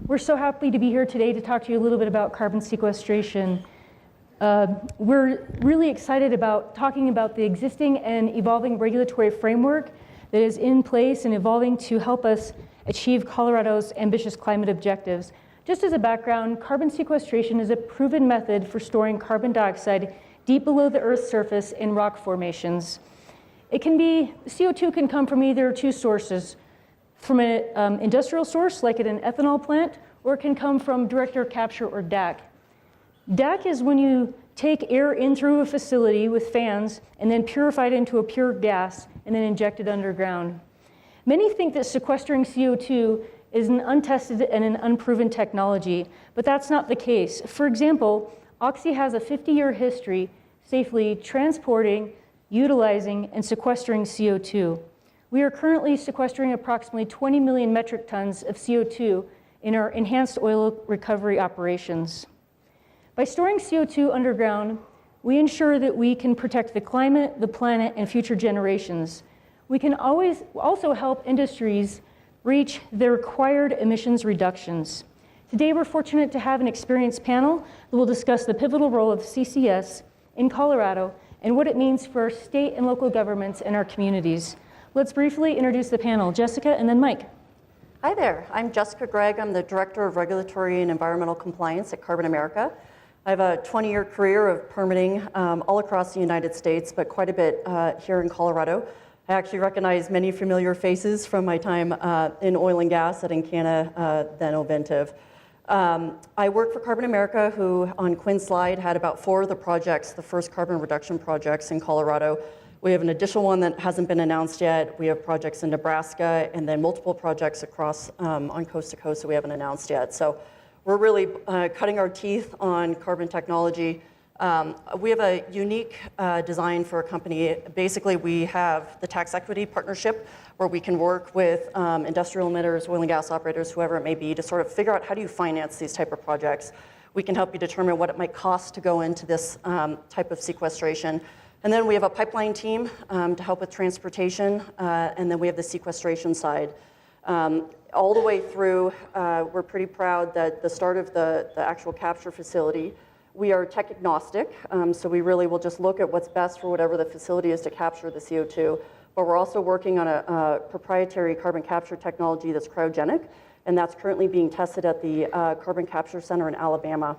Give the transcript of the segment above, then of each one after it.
We're so happy to be here today to talk to you a little bit about carbon sequestration. We're really excited about talking about the existing and evolving regulatory framework that is in place and evolving to help us achieve Colorado's ambitious climate objectives. Just as a background, carbon sequestration is a proven method for storing carbon dioxide deep below the Earth's surface in rock formations. CO2 can come from either two sources, from an industrial source like at an ethanol plant, or it can come from direct air capture or DAC. DAC is when you take air in through a facility with fans and then purify it into a pure gas and then inject it underground. Many think that sequestering CO2 is an untested and an unproven technology, but that's not the case. For example, Oxy has a 50-year history safely transporting, utilizing, and sequestering CO2. We are currently sequestering approximately 20 million metric tons of CO2 in our enhanced oil recovery operations. By storing CO2 underground, we ensure that we can protect the climate, the planet, and future generations. We can also help industries reach their required emissions reductions. Today, we're fortunate to have an experienced panel that will discuss the pivotal role of CCS in Colorado and what it means for state and local governments and our communities. Let's briefly introduce the panel. Jessica and then Mike. Hi there, I'm Jessica Gregg. I'm the Director of Regulatory and Environmental Compliance at Carbon America. I have a 20-year career of permitting all across the United States, but quite a bit here in Colorado. I actually recognize many familiar faces from my time in oil and gas at Encana, then Oventive. I work for Carbon America, who on Quinn's slide had about 4 of the projects, the first carbon reduction projects in Colorado. We have an additional one that hasn't been announced yet. We have projects in Nebraska and then multiple projects across on coast to coast that we haven't announced yet. So we're really cutting our teeth on carbon technology. We have a unique design for a company. Basically, we have the tax equity partnership where we can work with industrial emitters, oil and gas operators, whoever it may be, to sort of figure out how do you finance these type of projects. We can help you determine what it might cost to go into this type of sequestration. And then we have a pipeline team to help with transportation, and then we have the sequestration side. All the way through, we're pretty proud that the start of the actual capture facility, we are tech agnostic, so we really will just look at what's best for whatever the facility is to capture the CO2, but we're also working on a proprietary carbon capture technology that's cryogenic, and that's currently being tested at the Carbon Capture Center in Alabama.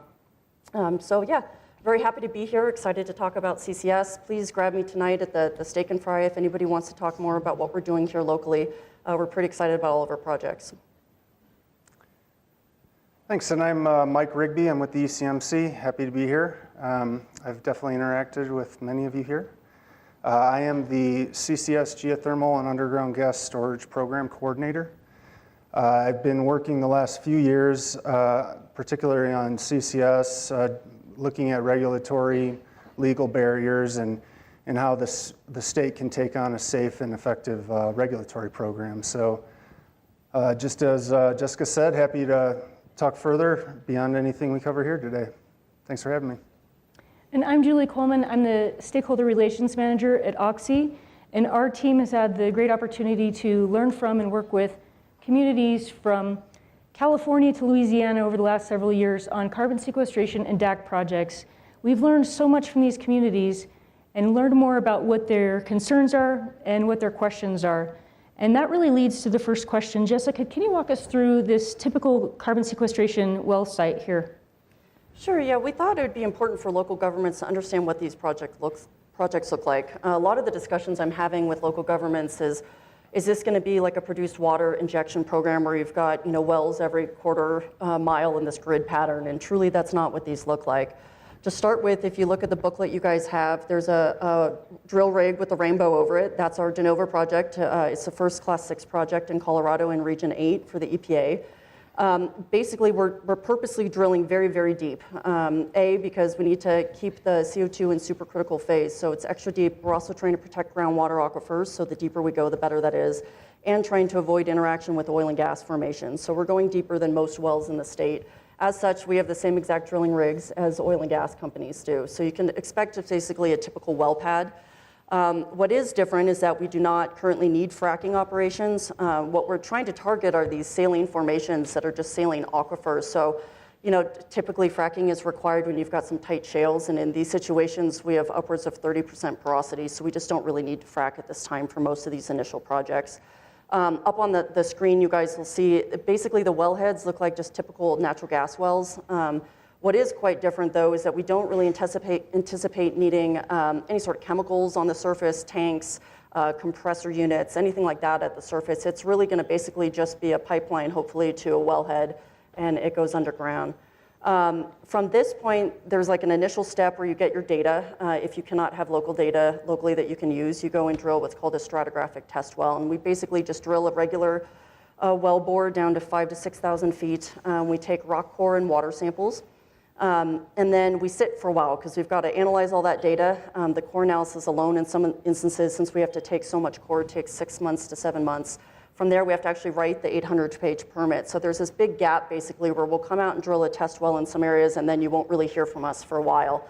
So yeah. Very happy to be here, excited to talk about CCS. Please grab me tonight at the Steak and Fry if anybody wants to talk more about what we're doing here locally. We're pretty excited about all of our projects. Thanks, and I'm Mike Rigby. I'm with the ECMC, happy to be here. I've definitely interacted with many of you here. I am the CCS Geothermal and Underground Gas Storage Program Coordinator. I've been working the last few years, particularly on CCS, looking at regulatory, legal barriers, and how the state can take on a safe and effective regulatory program. So just as Jessica said, happy to talk further beyond anything we cover here today. Thanks for having me. And I'm Julie Coleman. I'm the Stakeholder Relations Manager at Oxy, and our team has had the great opportunity to learn from and work with communities from California to Louisiana over the last several years on carbon sequestration and DAC projects. We've learned so much from these communities and learned more about what their concerns are and what their questions are. And that really leads to the first question. Jessica, can you walk us through this typical carbon sequestration well site here? Sure, yeah, we thought it would be important for local governments to understand what these projects look like. A lot of the discussions I'm having with local governments is this going to be like a produced water injection program where you've got wells every quarter mile in this grid pattern? And truly, that's not what these look like. To start with, if you look at the booklet you guys have, there's a drill rig with a rainbow over it. That's our DeNova project. It's the first Class 6 project in Colorado in Region 8 for the EPA. Basically, we're purposely drilling very, very deep. Because we need to keep the CO2 in supercritical phase, so it's extra deep. We're also trying to protect groundwater aquifers, so the deeper we go, the better that is, and trying to avoid interaction with oil and gas formations. So we're going deeper than most wells in the state. As such, we have the same exact drilling rigs as oil and gas companies do. So you can expect basically a typical well pad. What is different is that we do not currently need fracking operations. What we're trying to target are these saline formations that are just saline aquifers. So, typically fracking is required when you've got some tight shales, and in these situations we have upwards of 30% porosity, so we just don't really need to frack at this time for most of these initial projects. Up on the screen you guys will see basically the wellheads look like just typical natural gas wells. What is quite different though is that we don't really anticipate needing any sort of chemicals on the surface, tanks, compressor units, anything like that at the surface. It's really going to basically just be a pipeline hopefully to a wellhead, and it goes underground. From this point, there's like an initial step where you get your data. If you cannot have local data locally that you can use, you go and drill what's called a stratigraphic test well. And we basically just drill a regular well bore down to 5,000 to 6,000 feet. We take rock core and water samples. And then we sit for a while because we've got to analyze all that data. The core analysis alone in some instances, since we have to take so much core, takes 6 months to 7 months. From there, we have to actually write the 800-page permit. So there's this big gap, basically, where we'll come out and drill a test well in some areas, and then you won't really hear from us for a while.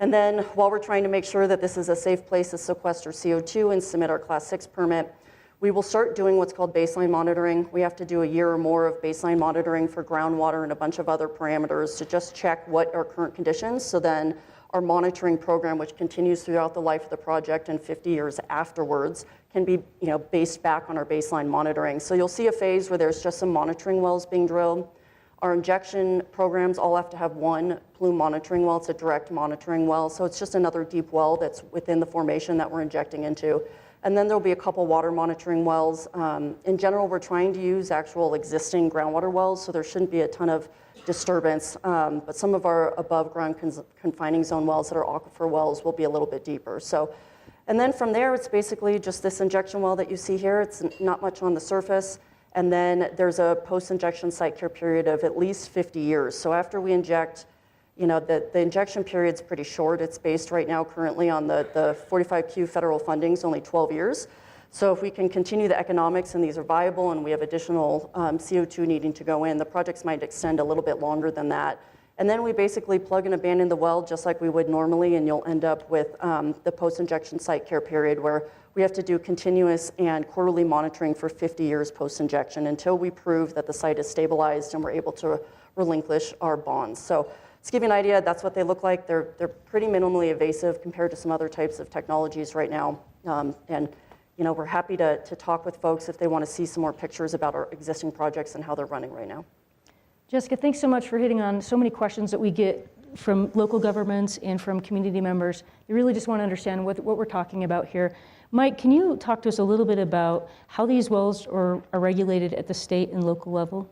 And then, while we're trying to make sure that this is a safe place to sequester CO2 and submit our Class 6 permit, we will start doing what's called baseline monitoring. We have to do a year or more of baseline monitoring for groundwater and a bunch of other parameters to just check what are current conditions. So then, our monitoring program, which continues throughout the life of the project and 50 years afterwards, can be based back on our baseline monitoring. So you'll see a phase where there's just some monitoring wells being drilled. Our injection programs all have to have one plume monitoring well. It's a direct monitoring well. So it's just another deep well that's within the formation that we're injecting into. And then there'll be a couple water monitoring wells. In general, we're trying to use actual existing groundwater wells, so there shouldn't be a ton of disturbance, but some of our above ground confining zone wells that are aquifer wells will be a little bit deeper. So, and then from there, it's basically just this injection well that you see here. It's not much on the surface. And then there's a post-injection site care period of at least 50 years. So after we inject, the injection period's pretty short. It's based right now currently on the 45Q federal funding, is only 12 years. So if we can continue the economics and these are viable and we have additional CO2 needing to go in, the projects might extend a little bit longer than that. And then we basically plug and abandon the well just like we would normally, and you'll end up with the post-injection site care period where we have to do continuous and quarterly monitoring for 50 years post-injection until we prove that the site is stabilized and we're able to relinquish our bonds. So to give you an idea, that's what they look like. They're pretty minimally invasive compared to some other types of technologies right now. We're happy to talk with folks if they want to see some more pictures about our existing projects and how they're running right now. Jessica, thanks so much for hitting on so many questions that we get from local governments and from community members. They really just want to understand what we're talking about here. Mike, can you talk to us a little bit about how these wells are regulated at the state and local level?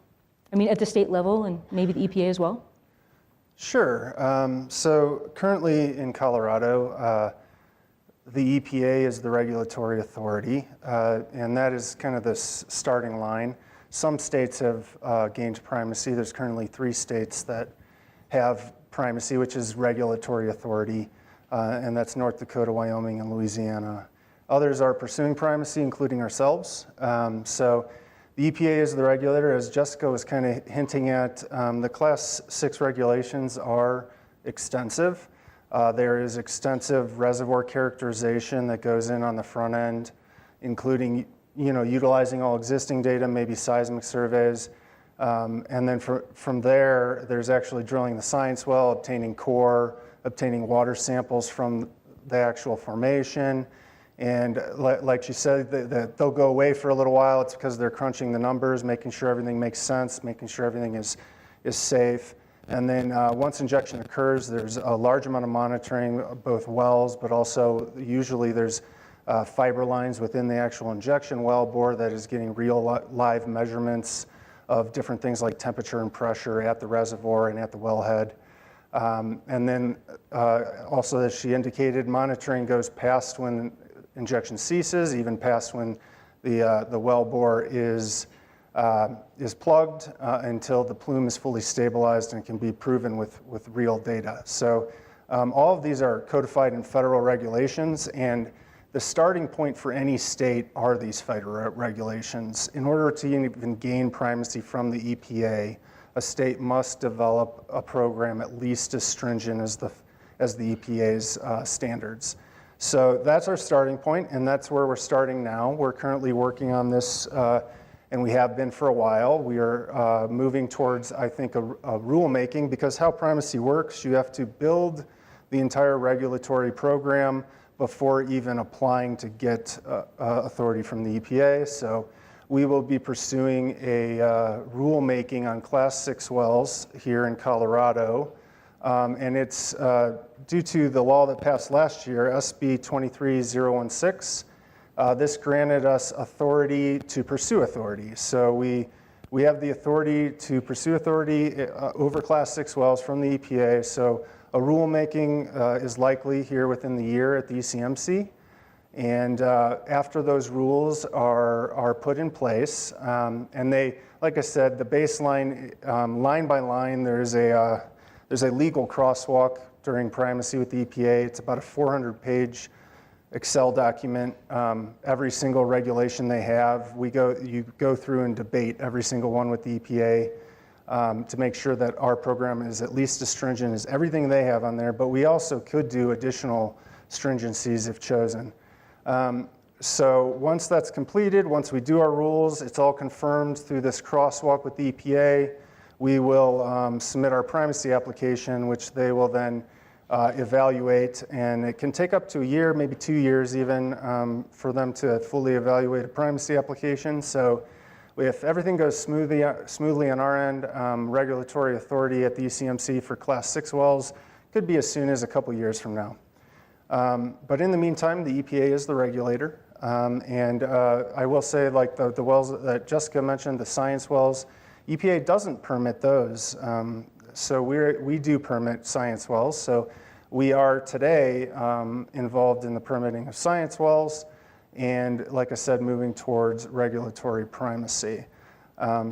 I mean, at the state level and maybe the EPA as well? Sure. So currently in Colorado, the EPA is the regulatory authority, and that is kind of the starting line. Some states have gained primacy. There's currently 3 states that have primacy, which is regulatory authority, and that's North Dakota, Wyoming, and Louisiana. Others are pursuing primacy, including ourselves. So the EPA is the regulator. As Jessica was kind of hinting at, the Class 6 regulations are extensive. There is extensive reservoir characterization that goes in on the front end, including utilizing all existing data, maybe seismic surveys. And then from there, there's actually drilling the science well, obtaining core, obtaining water samples from the actual formation. And like she said, they'll go away for a little while. It's because they're crunching the numbers, making sure everything makes sense, making sure everything is safe. And then once injection occurs, there's a large amount of monitoring, both wells, but also usually there's fiber lines within the actual injection well bore that is getting real live measurements of different things like temperature and pressure at the reservoir and at the wellhead. And then also, as she indicated, monitoring goes past when injection ceases, even past when the well bore is plugged until the plume is fully stabilized and can be proven with real data. So all of these are codified in federal regulations, and the starting point for any state are these federal regulations. In order to even gain primacy from the EPA, a state must develop a program at least as stringent as the EPA's standards. So that's our starting point, and that's where we're starting now. We're currently working on this, and we have been for a while. We are moving towards, I think, a rulemaking, because how primacy works, you have to build the entire regulatory program before even applying to get authority from the EPA. So we will be pursuing a rulemaking on Class 6 wells here in Colorado. And it's due to the law that passed last year, SB 23016. This granted us authority to pursue authority. So we have the authority to pursue authority over Class 6 wells from the EPA. So a rulemaking is likely here within the year at the ECMC. And after those rules are put in place, and they, like I said, the baseline, line by line, there's a legal crosswalk during primacy with the EPA. It's about a 400-page Excel document. Every single regulation they have, you go through and debate every single one with the EPA to make sure that our program is at least as stringent as everything they have on there, but we also could do additional stringencies if chosen. So once that's completed, once we do our rules, it's all confirmed through this crosswalk with the EPA. We will submit our primacy application, which they will then evaluate, and it can take up to a year, maybe 2 years even, for them to fully evaluate a primacy application. So if everything goes smoothly on our end, regulatory authority at the ECMC for Class 6 wells could be as soon as a couple years from now. But in the meantime, the EPA is the regulator, and I will say, like the wells that Jessica mentioned, the science wells, EPA doesn't permit those, so we do permit science wells. So we are today involved in the permitting of science wells, and like I said, moving towards regulatory primacy.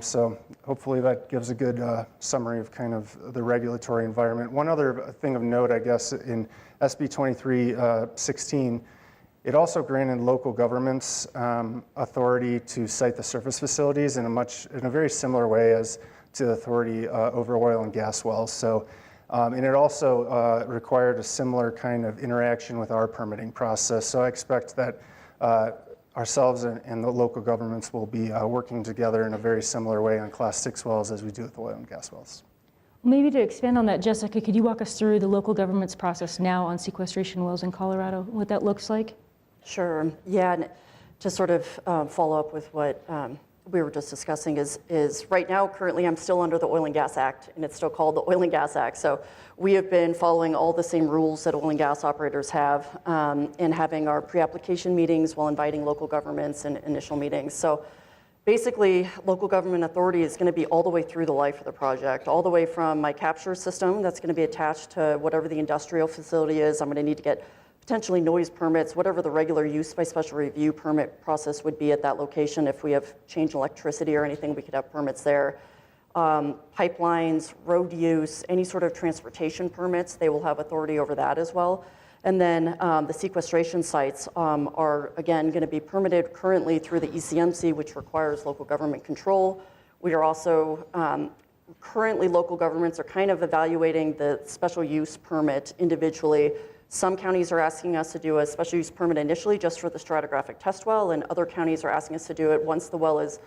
So hopefully that gives a good summary of kind of the regulatory environment. One other thing of note, I guess, in SB 2316, it also granted local governments authority to site the surface facilities in a very similar way as to the authority over oil and gas wells. So, and it also required a similar kind of interaction with our permitting process. So I expect that ourselves and the local governments will be working together in a very similar way on Class 6 wells as we do with oil and gas wells. Maybe to expand on that, Jessica, could you walk us through the local government's process now on sequestration wells in Colorado, what that looks like? Sure. Yeah, and to sort of follow up with what we were just discussing is right now, currently, I'm still under the Oil and Gas Act, and it's still called the Oil and Gas Act. So we have been following all the same rules that oil and gas operators have in having our pre-application meetings while inviting local governments and initial meetings. So basically, local government authority is going to be all the way through the life of the project, all the way from my capture system that's going to be attached to whatever the industrial facility is. I'm going to need to get potentially noise permits, whatever the regular use by special review permit process would be at that location. If we have changed electricity or anything, we could have permits there. Pipelines, road use, any sort of transportation permits, they will have authority over that as well. And then the sequestration sites are, again, going to be permitted currently through the ECMC, which requires local government control. We are also, currently local governments are kind of evaluating the special use permit individually. Some counties are asking us to do a special use permit initially just for the stratigraphic test well, and other counties are asking us to do it once the well is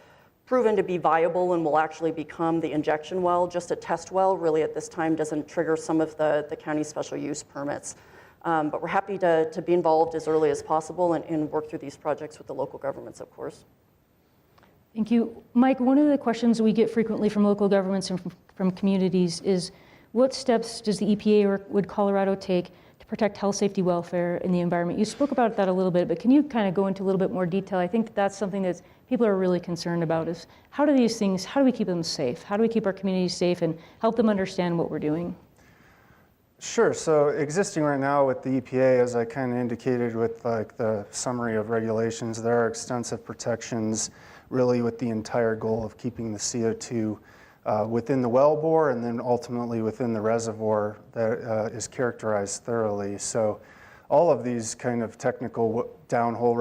proven to be viable and will actually become the injection well. Just a test well really at this time doesn't trigger some of the county special use permits. But we're happy to be involved as early as possible and work through these projects with the local governments, of course. Thank you. Mike, one of the questions we get frequently from local governments and from communities is, what steps does the EPA or would Colorado take to protect health, safety, welfare in the environment? You spoke about that a little bit, but can you kind of go into a little bit more detail? I think that's something that people are really concerned about, is how do we keep them safe? How do we keep our communities safe and help them understand what we're doing? Sure. So existing right now with the EPA, as I kind of indicated with like the summary of regulations, there are extensive protections really with the entire goal of keeping the CO2 within the wellbore and then ultimately within the reservoir that is characterized thoroughly. So all of these kind of technical downhole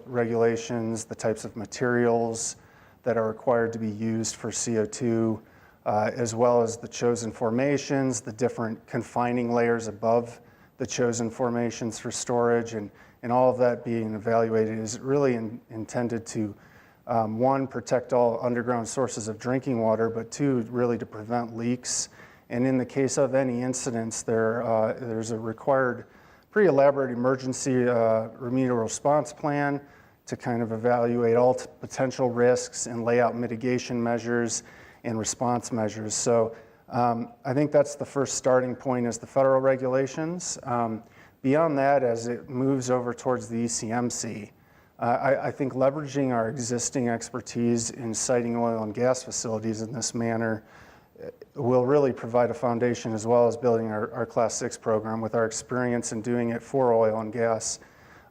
regulations, the types of materials that are required to be used for CO2, as well as the chosen formations, the different confining layers above the chosen formations for storage, and and all of that being evaluated is really intended to, one, protect all underground sources of drinking water, but two, really to prevent leaks. And in the case of any incidents, there's a required pretty elaborate emergency remedial response plan to kind of evaluate all potential risks and lay out mitigation measures and response measures. So I think that's the first starting point is the federal regulations. Beyond that, as it moves over towards the ECMC, I think leveraging our existing expertise in siting oil and gas facilities in this manner will really provide a foundation, as well as building our Class 6 program with our experience in doing it for oil and gas.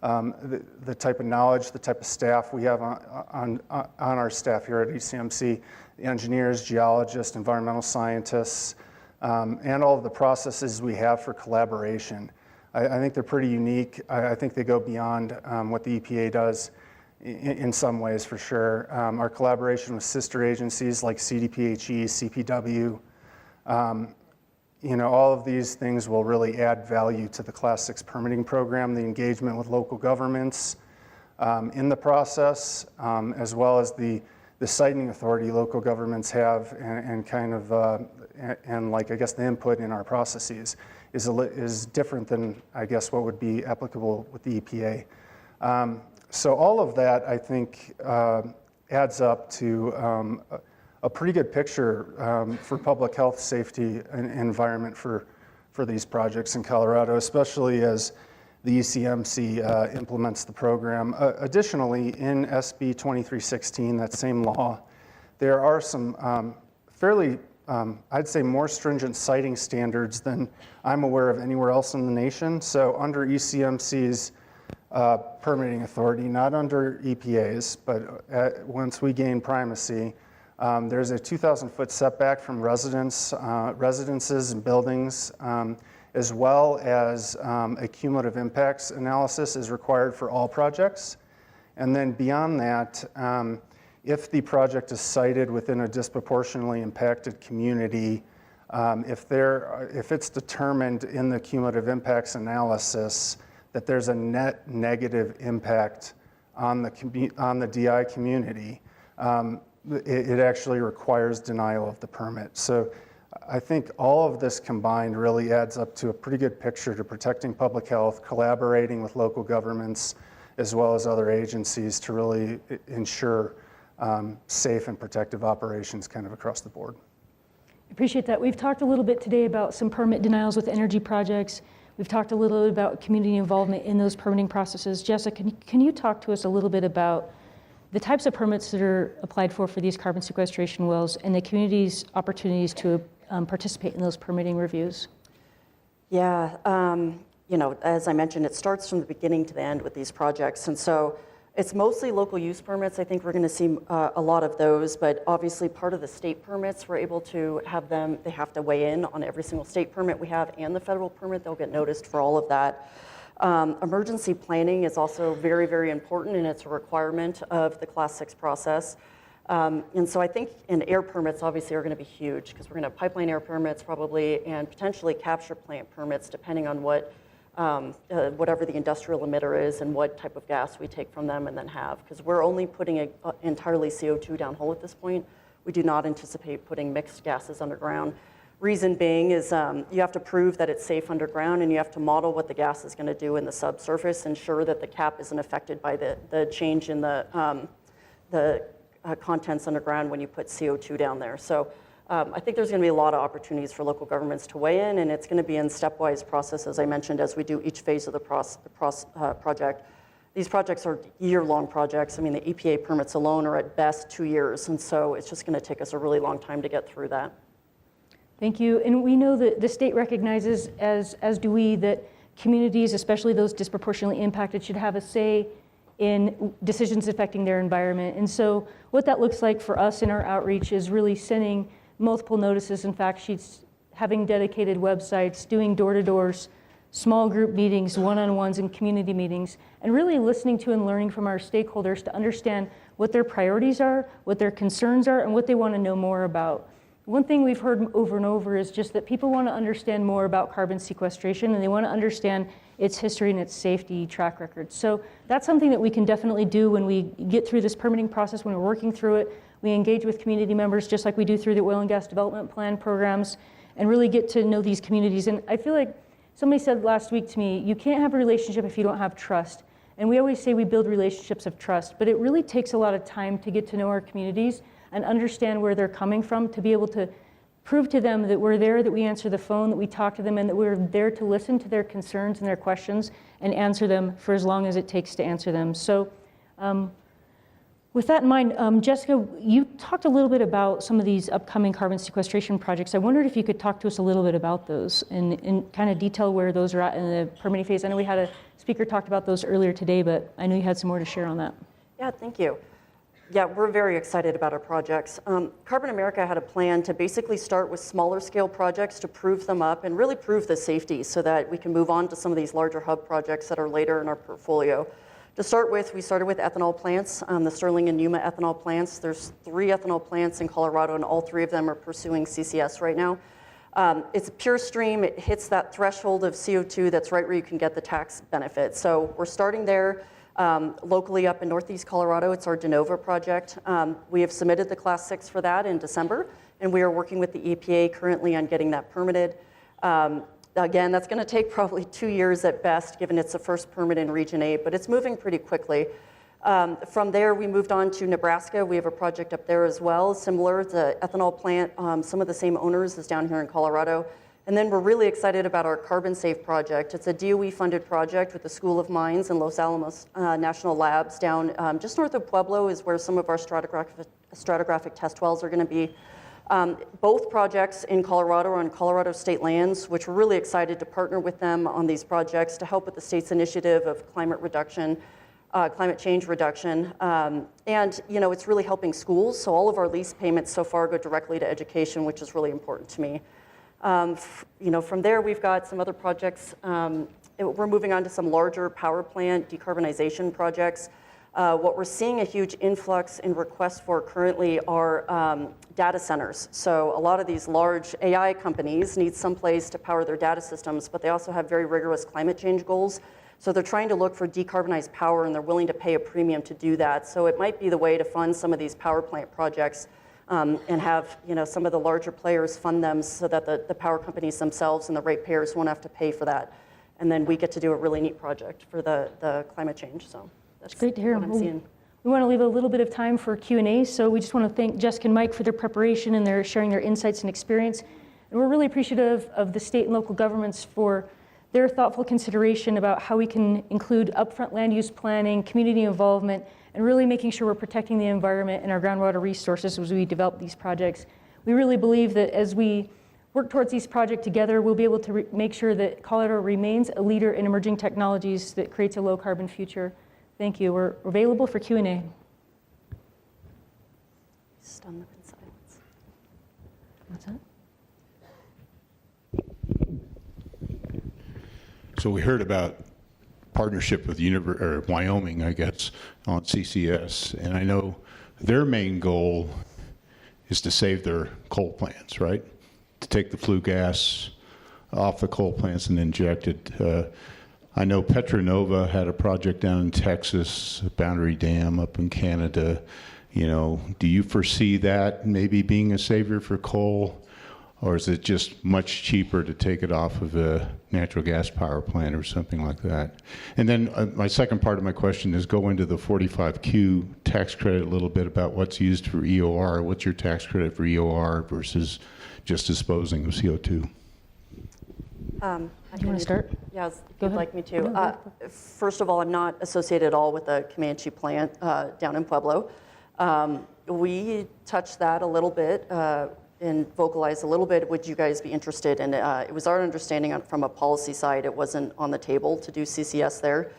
The type of knowledge, the type of staff we have on our staff here at ECMC, the engineers, geologists, environmental scientists, and all of the processes we have for collaboration. I think they're pretty unique. I think they go beyond what the EPA does in some ways, for sure. Our collaboration with sister agencies like CDPHE, CPW, all of these things will really add value to the Class 6 permitting program, the engagement with local governments in the process, as well as the siting authority local governments have and kind of, I guess the input in our processes is different than, I guess, what would be applicable with the EPA. So all of that, I think, adds up to a pretty good picture for public health, safety, and environment for these projects in Colorado, especially as the ECMC implements the program. Additionally, in SB 2316, that same law, there are some fairly, I'd say, more stringent siting standards than I'm aware of anywhere else in the nation. So under ECMC's permitting authority, not under EPA's, but once we gain primacy, there's a 2,000-foot setback from residences and buildings, as well as a cumulative impacts analysis is required for all projects. And then beyond that, if the project is sited within a disproportionately impacted community, if it's determined in the cumulative impacts analysis that there's a net negative impact on the DI community, it actually requires denial of the permit. So I think all of this combined really adds up to a pretty good picture to protecting public health, collaborating with local governments, as well as other agencies to really ensure safe and protective operations kind of across the board. Appreciate that. We've talked a little bit today about some permit denials with energy projects. We've talked a little bit about community involvement in those permitting processes. Jessica, can you talk to us a little bit about the types of permits that are applied for these carbon sequestration wells and the community's opportunities to participate in those permitting reviews? Yeah, as I mentioned, it starts from the beginning to the end with these projects. And so it's mostly local use permits. I think we're going to see a lot of those, but obviously part of the state permits, we're able to have them, they have to weigh in on every single state permit we have and the federal permit. They'll get noticed for all of that. Emergency planning is also very, very important, and it's a requirement of the Class 6 process. And so I think in air permits obviously are going to be huge, because we're going to have pipeline air permits probably, and potentially capture plant permits depending on what whatever the industrial emitter is and what type of gas we take from them and then have, because we're only putting entirely CO2 downhole at this point. We do not anticipate putting mixed gases underground. Reason being is you have to prove that it's safe underground, and you have to model what the gas is going to do in the subsurface, ensure that the cap isn't affected by the change in the contents underground when you put CO2 down there. So I think there's going to be a lot of opportunities for local governments to weigh in, and it's going to be in stepwise process, as I mentioned, as we do each phase of the project. These projects are year-long projects. I mean, the EPA permits alone are at best 2 years, and so it's just going to take us a really long time to get through that. Thank you. And we know that the state recognizes, as do we, that communities, especially those disproportionately impacted, should have a say in decisions affecting their environment. And so what that looks like for us in our outreach is really sending multiple notices and fact sheets, having dedicated websites, doing door-to-doors, small group meetings, one-on-ones, and community meetings, and really listening to and learning from our stakeholders to understand what their priorities are, what their concerns are, and what they want to know more about. One thing we've heard over and over is just that people want to understand more about carbon sequestration, and they want to understand its history and its safety track record. So that's something that we can definitely do when we get through this permitting process, when we're working through it. We engage with community members just like we do through the oil and gas development plan programs and really get to know these communities. And I feel like somebody said last week to me, you can't have a relationship if you don't have trust. And we always say we build relationships of trust, but it really takes a lot of time to get to know our communities and understand where they're coming from, to be able to prove to them that we're there, that we answer the phone, that we talk to them, and that we're there to listen to their concerns and their questions and answer them for as long as it takes to answer them. So with that in mind, Jessica, you talked a little bit about some of these upcoming carbon sequestration projects. I wondered if you could talk to us a little bit about those and kind of detail where those are at in the permitting phase. I know we had a speaker talked about those earlier today, but I know you had some more to share on that. Yeah, thank you. Yeah, we're very excited about our projects. Carbon America had a plan to basically start with smaller scale projects to prove them up and really prove the safety so that we can move on to some of these larger hub projects that are later in our portfolio. To start with, we started with ethanol plants, the Sterling and Yuma ethanol plants. There's 3 ethanol plants in Colorado, and all 3 of them are pursuing CCS right now. It's a pure stream. It hits that threshold of CO2 that's right where you can get the tax benefit. So we're starting there locally up in Northeast Colorado. It's our DeNova project. We have submitted the Class 6 for that in December, and we are working with the EPA currently on getting that permitted. Again, that's going to take probably 2 years at best, given it's the first permit in Region 8, but it's moving pretty quickly. From there, we moved on to Nebraska. We have a project up there as well, similar to the ethanol plant, some of the same owners as down here in Colorado. And then we're really excited about our Carbon Safe project. It's a DOE-funded project with the School of Mines and Los Alamos National Labs down just north of Pueblo is where some of our stratigraphic test wells are going to be. Both projects in Colorado are on Colorado state lands, which we're really excited to partner with them on these projects to help with the state's initiative of climate change reduction. And it's really helping schools. So all of our lease payments so far go directly to education, which is really important to me. From there, we've got some other projects. We're moving on to some larger power plant decarbonization projects. What we're seeing a huge influx in requests for currently are data centers. So a lot of these large AI companies need some place to power their data systems, but they also have very rigorous climate change goals. So they're trying to look for decarbonized power, and they're willing to pay a premium to do that. So it might be the way to fund some of these power plant projects and have some of the larger players fund them so that the power companies themselves and the ratepayers won't have to pay for that. And then we get to do a really neat project for the climate change. So that's great to hear. What I'm seeing. We want to leave a little bit of time for Q&A, so we just want to thank Jessica and Mike for their preparation and their sharing their insights and experience. And we're really appreciative of the state and local governments for their thoughtful consideration about how we can include upfront land use planning, community involvement, and really making sure we're protecting the environment and our groundwater resources as we develop these projects. We really believe that as we work towards these projects together, we'll be able to make sure that Colorado remains a leader in emerging technologies that creates a low carbon future. Thank you. We're available for Q&A. Stun them in silence. What's that? So we heard about partnership with Wyoming, I guess, on CCS, and I know their main goal is to save their coal plants, right? To take the flue gas off the coal plants and inject it. I know Petronova had a project down in Texas, a Boundary Dam up in Canada. Do you foresee that maybe being a savior for coal? Or is it just much cheaper to take it off of a natural gas power plant or something like that? And then my second part of my question is go into the 45Q tax credit a little bit about what's used for EOR. What's your tax credit for EOR versus just disposing of CO2? Do you want to start? Yeah, if you'd like me to. First of all, I'm not associated at all with the Comanche plant down in Pueblo. We touched that a little bit and vocalized a little bit. Would you guys be interested in it? It was our understanding from a policy side, it wasn't on the table to do CCS there.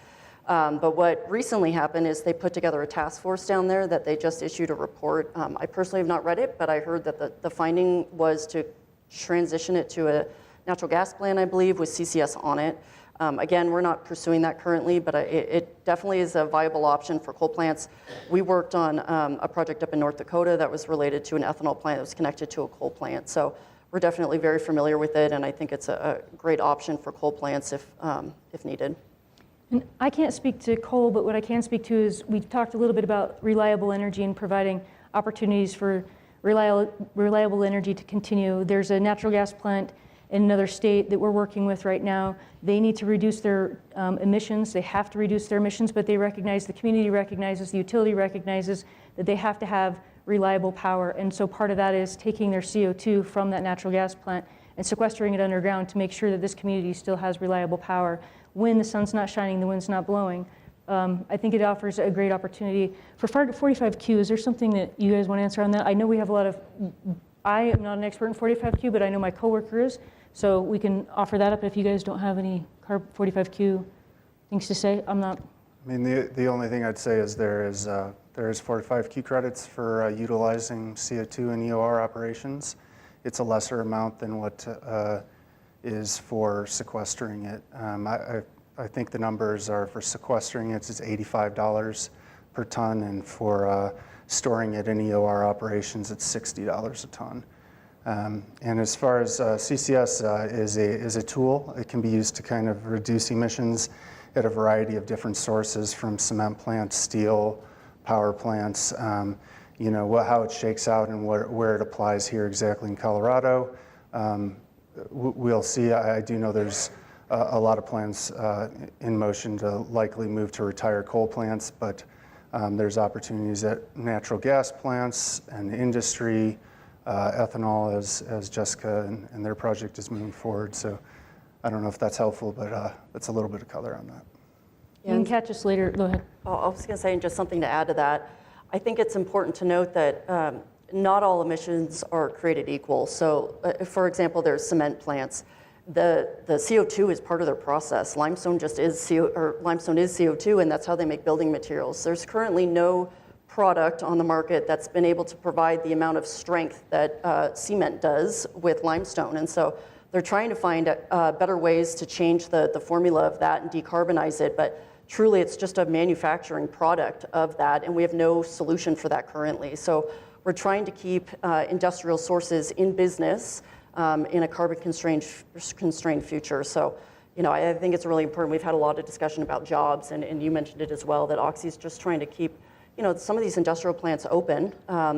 But what recently happened is they put together a task force down there that they just issued a report. I personally have not read it, but I heard that the finding was to transition it to a natural gas plant, I believe, with CCS on it. Again, we're not pursuing that currently, but it definitely is a viable option for coal plants. We worked on a project up in North Dakota that was related to an ethanol plant that was connected to a coal plant. So we're definitely very familiar with it, and I think it's a great option for coal plants if needed. And I can't speak to coal, but what I can speak to is we've talked a little bit about reliable energy and providing opportunities for reliable energy to continue. There's a natural gas plant in another state that we're working with right now. They need to reduce their emissions. They have to reduce their emissions, but they recognize, the community recognizes, the utility recognizes that they have to have reliable power. And so part of that is taking their CO2 from that natural gas plant and sequestering it underground to make sure that this community still has reliable power when the sun's not shining, the wind's not blowing. I think it offers a great opportunity. For 45Q, is there something that you guys want to answer on that? I know we have a lot of, I am not an expert in 45Q, but I know my coworker is, so we can offer that up if you guys don't have any 45Q things to say. I'm not. I mean, the only thing I'd say is there is 45Q credits for utilizing CO2 in EOR operations. It's a lesser amount than what is for sequestering it. I think the numbers are for sequestering it, it's $85 per ton, and for storing it in EOR operations, it's $60 a ton. And as far as CCS is a tool, it can be used to kind of reduce emissions at a variety of different sources, from cement plants, steel, power plants. You know, how it shakes out and where it applies here exactly in Colorado, we'll see. I do know there's a lot of plans in motion to likely move to retire coal plants, but there's opportunities at natural gas plants and industry, ethanol, as Jessica and their project is moving forward. So I don't know if that's helpful, but that's a little bit of color on that. You can catch us later. Go ahead. I was going to say, and just something to add to that, I think it's important to note that not all emissions are created equal. So, for example, there's cement plants. The CO2 is part of their process. Limestone just is limestone is CO2, and that's how they make building materials. There's currently no product on the market that's been able to provide the amount of strength that cement does with limestone, and so they're trying to find better ways to change the formula of that and decarbonize it. But truly, it's just a manufacturing product of that, and we have no solution for that currently. So we're trying to keep industrial sources in business in a carbon-constrained future. So, you know, I think it's really important. We've had a lot of discussion about jobs, and you mentioned it as well, that Oxy's just trying to keep, you know, some of these industrial plants open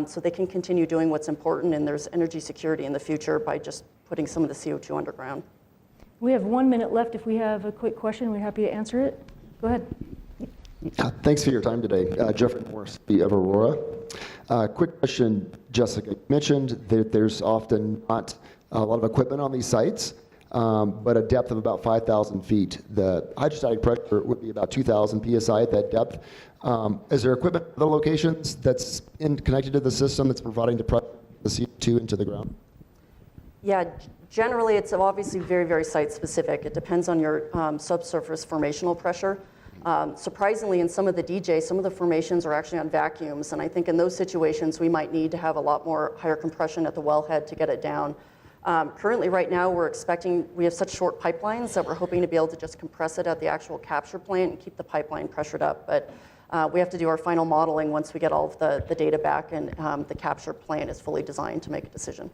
so they can continue doing what's important, and there's energy security in the future by just putting some of the CO2 underground. We have 1 minute left. If we have a quick question, we're happy to answer it. Go ahead. Thanks for your time today. Jeffrey Morris of Aurora. Quick question, Jessica. You mentioned that there's often not a lot of equipment on these sites, but a depth of about 5,000 feet. The hydrostatic pressure would be about 2,000 psi at that depth. Is there equipment at the locations that's connected to the system that's providing the CO2 into the ground? Yeah, generally it's obviously very, very site specific. It depends on your subsurface formational pressure. Surprisingly, in some of the DJ, some of the formations are actually on vacuums, and I think in those situations we might need to have a lot more higher compression at the wellhead to get it down. Currently, right now, we have such short pipelines that we're hoping to be able to just compress it at the actual capture plant and keep the pipeline pressured up. But we have to do our final modeling once we get all of the data back and the capture plant is fully designed to make a decision.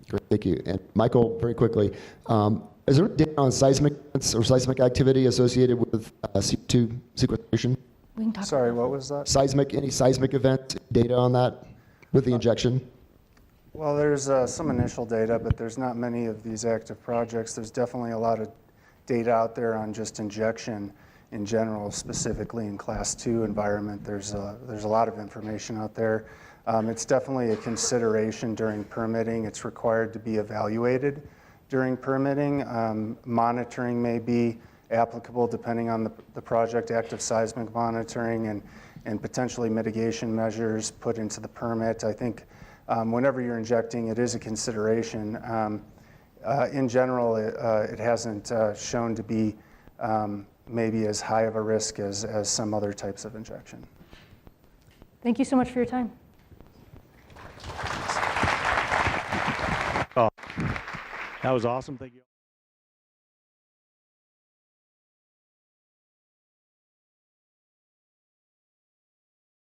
Great, thank you. And Michael, very quickly, is there data on seismic events or seismic activity associated with CO2 sequestration? Sorry, what was that? Any seismic event data on that with the injection? Well, there's some initial data, but there's not many of these active projects. There's definitely a lot of data out there on just injection in general, specifically in Class 2 environment. There's a lot of information out there. It's definitely a consideration during permitting. It's required to be evaluated during permitting. Monitoring may be applicable depending on the project, active seismic monitoring and potentially mitigation measures put into the permit. I think whenever you're injecting, it is a consideration. In general, it hasn't shown to be maybe as high of a risk as some other types of injection. Thank you so much for your time. That was awesome. Thank you.